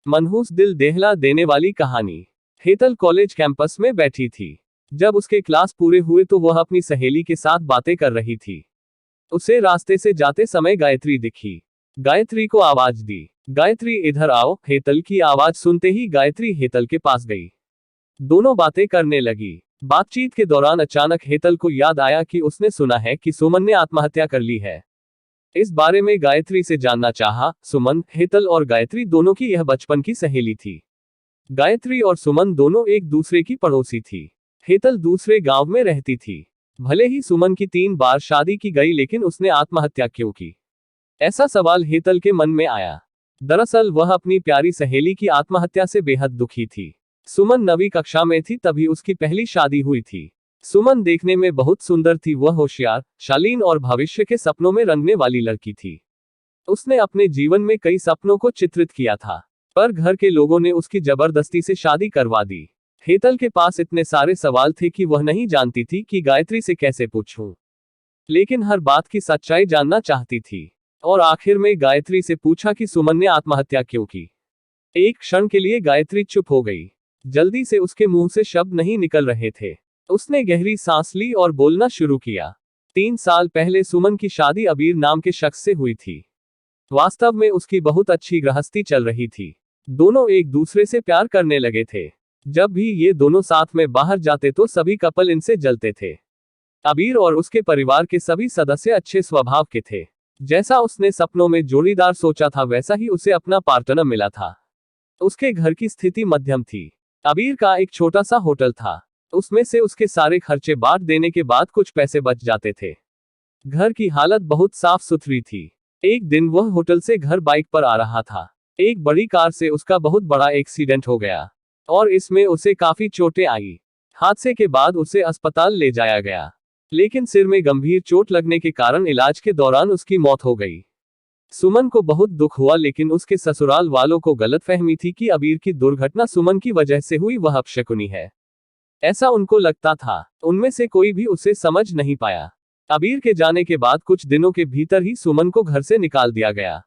मनहूस दिल दहला देने वाली कहानी। हेतल कॉलेज कैंपस में बैठी थी। जब उसके क्लास पूरे हुए तो वह अपनी सहेली के साथ बातें कर रही थी। उसे रास्ते से जाते समय गायत्री दिखी। गायत्री को आवाज दी, गायत्री इधर आओ। हेतल की आवाज सुनते ही गायत्री हेतल के पास गई। दोनों बातें करने लगी। बातचीत के दौरान अचानक हेतल को याद आया कि उसने सुना है कि सुमन ने आत्महत्या कर ली है। इस बारे में गायत्री से जानना चाहा। सुमन, हेतल और गायत्री दोनों की यह बचपन की सहेली थी। गायत्री और सुमन दोनों एक दूसरे की पड़ोसी थी। हेतल दूसरे गांव में रहती थी। भले ही सुमन की 3 बार शादी की गई, लेकिन उसने आत्महत्या क्यों की, ऐसा सवाल हेतल के मन में आया। दरअसल वह अपनी प्यारी सहेली की आत्महत्या से बेहद दुखी थी। सुमन 9वीं कक्षा में थी तभी उसकी पहली शादी हुई थी। सुमन देखने में बहुत सुंदर थी। वह होशियार, शालीन और भविष्य के सपनों में रंगने वाली लड़की थी। उसने अपने जीवन में कई सपनों को चित्रित किया था, पर घर के लोगों ने उसकी जबरदस्ती से शादी करवा दी। हेतल के पास इतने सारे सवाल थे कि वह नहीं जानती थी कि गायत्री से कैसे पूछूं, लेकिन हर बात की सच्चाई जानना चाहती थी। और आखिर में गायत्री से पूछा कि सुमन ने आत्महत्या क्यों की। एक क्षण के लिए गायत्री चुप हो गई। जल्दी से उसके मुंह से शब्द नहीं निकल रहे थे। उसने गहरी सांस ली और बोलना शुरू किया। 3 साल पहले सुमन की शादी अबीर नाम के शख्स से हुई थी। वास्तव में उसकी बहुत अच्छी गृहस्थी चल रही थी। दोनों एक दूसरे से प्यार करने लगे थे। जब भी ये दोनों साथ में बाहर जाते तो सभी कपल इनसे जलते थे। अबीर और उसके परिवार के सभी सदस्य अच्छे स्वभाव के थे। जैसा उसने सपनों में जोड़ीदार सोचा था, वैसा ही उसे अपना पार्टनर मिला था। उसके घर की स्थिति मध्यम थी। अबीर का एक छोटा सा होटल था। उसमें से उसके सारे खर्चे बांट देने के बाद कुछ पैसे बच जाते थे। घर की हालत बहुत साफ सुथरी थी। एक दिन वह होटल से घर बाइक पर आ रहा था। एक बड़ी कार से उसका बहुत बड़ा एक्सीडेंट हो गया और इसमें उसे काफी चोटें आई। हादसे के बाद उसे अस्पताल ले जाया गया, लेकिन सिर में गंभीर चोट लगने के कारण इलाज के दौरान उसकी मौत हो गई। सुमन को बहुत दुख हुआ, लेकिन उसके ससुराल वालों को गलतफहमी थी कि अबीर की दुर्घटना सुमन की वजह से हुई, वह अपशकुनी है, ऐसा उनको लगता था। उनमें से कोई भी उसे समझ नहीं पाया। अबीर के जाने के बाद कुछ दिनों के भीतर ही सुमन को घर से निकाल दिया गया।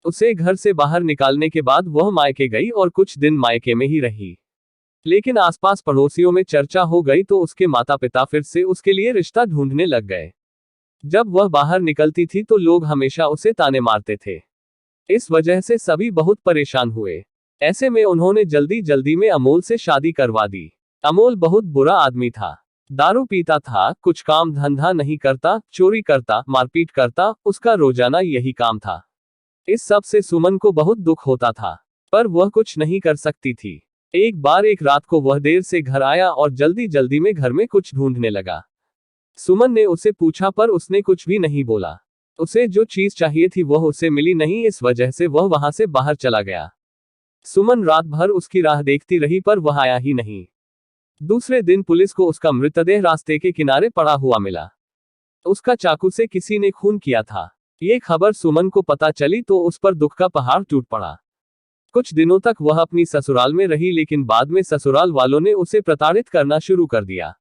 उसे घर से बाहर निकालने के बाद वह मायके गई और कुछ दिन मायके में ही रही। लेकिन आसपास पड़ोसियों में चर्चा हो गई तो उसके माता पिता फिर से उसके लिए रिश्ता ढूंढने लग गए। जब वह बाहर निकलती थी तो लोग हमेशा उसे ताने मारते थे। इस वजह से सभी बहुत परेशान हुए। ऐसे में उन्होंने जल्दी जल्दी में अमोल से शादी करवा दी। अमोल बहुत बुरा आदमी था। दारू पीता था, कुछ काम धंधा नहीं करता, चोरी करता, मारपीट करता, उसका रोजाना यही काम था। इस सब से सुमन को बहुत दुख होता था, पर वह कुछ नहीं कर सकती थी। एक बार एक रात को वह देर से घर आया और जल्दी जल्दी में घर में कुछ ढूंढने लगा। सुमन ने उसे पूछा, पर उसने कुछ भी नहीं बोला। उसे जो चीज चाहिए थी वह उसे मिली नहीं, इस वजह से वह वहां से बाहर चला गया। सुमन रात भर उसकी राह देखती रही, पर वह आया ही नहीं। दूसरे दिन पुलिस को उसका मृतदेह रास्ते के किनारे पड़ा हुआ मिला। उसका चाकू से किसी ने खून किया था। ये खबर सुमन को पता चली तो उस पर दुख का पहाड़ टूट पड़ा। कुछ दिनों तक वह अपनी ससुराल में रही, लेकिन बाद में ससुराल वालों ने उसे प्रताड़ित करना शुरू कर दिया।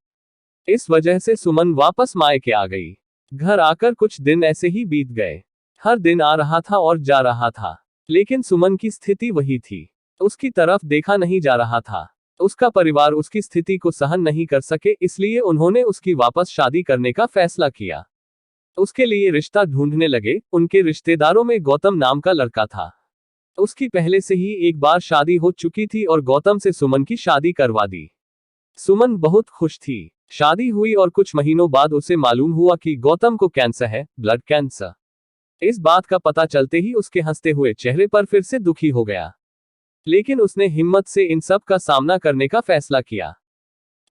इस वजह से सुमन वापस मायके आ गई। घर आकर कुछ दिन ऐसे ही बीत गए। हर दिन आ रहा था और जा रहा था, लेकिन सुमन की स्थिति वही थी। उसकी तरफ देखा नहीं जा रहा था। उसका परिवार उसकी स्थिति को सहन नहीं कर सके, इसलिए उन्होंने उसकी वापस शादी करने का फैसला किया। उसके लिए रिश्ता ढूंढने लगे। उनके रिश्तेदारों में गौतम नाम का लड़का था। उसकी पहले से ही एक बार शादी हो चुकी थी और गौतम से सुमन की शादी करवा दी। सुमन बहुत खुश थी। शादी हुई और कुछ महीनों बाद उसे मालूम हुआ कि गौतम को कैंसर है, ब्लड कैंसर। इस बात का पता चलते ही उसके हंसते हुए चेहरे पर फिर से दुखी हो गया, लेकिन उसने हिम्मत से इन सब का सामना करने का फैसला किया।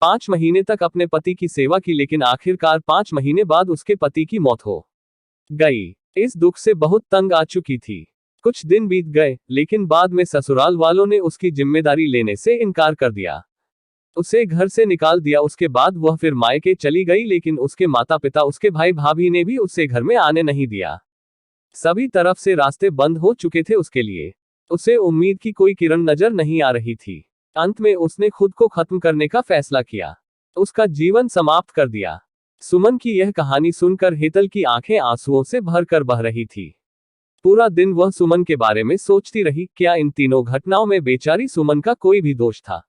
5 महीने तक अपने पति की सेवा की, लेकिन आखिरकार 5 महीने बाद उसके पति की मौत हो गई। इस दुख से बहुत तंग आ चुकी थी। कुछ दिन बीत गए, लेकिन बाद में ससुराल वालों ने उसकी जिम्मेदारी लेने से इनकार कर दिया। उसे घर से निकाल दिया। उसके बाद वह फिर मायके चली गई, लेकिन उसके माता पिता, उसके भाई भाभी ने भी उसे घर में आने नहीं दिया। सभी तरफ से रास्ते बंद हो चुके थे उसके लिए। उसे उम्मीद की कोई किरण नजर नहीं आ रही थी। अंत में उसने खुद को खत्म करने का फैसला किया, उसका जीवन समाप्त कर दिया। सुमन की यह कहानी सुनकर हेतल की आंखें आंसुओं से भरकर बह रही थी। पूरा दिन वह सुमन के बारे में सोचती रही। क्या इन तीनों घटनाओं में बेचारी सुमन का कोई भी दोष था?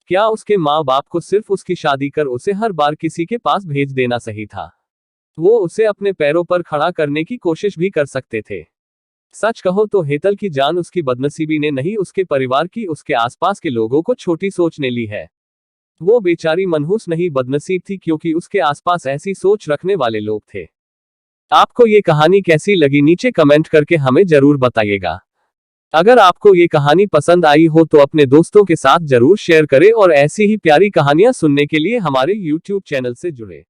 क्या उसके माँ बाप को सिर्फ उसकी शादी कर उसे हर बार किसी के पास भेज देना सही था? वो उसे अपने पैरों पर खड़ा करने की कोशिश भी कर सकते थे। सच कहो तो हेतल की जान उसकी बदनसीबी ने नहीं, उसके परिवार की, उसके आसपास के लोगों को छोटी सोचने ली है। वो बेचारी मनहूस नहीं, बदनसीब थी, क्योंकि उसके आसपास ऐसी सोच रखने वाले लोग थे। आपको ये कहानी कैसी लगी नीचे कमेंट करके हमें जरूर बताइएगा। अगर आपको ये कहानी पसंद आई हो तो अपने दोस्तों के साथ जरूर शेयर करें और ऐसी ही प्यारी कहानियां सुनने के लिए हमारे YouTube चैनल से जुड़े।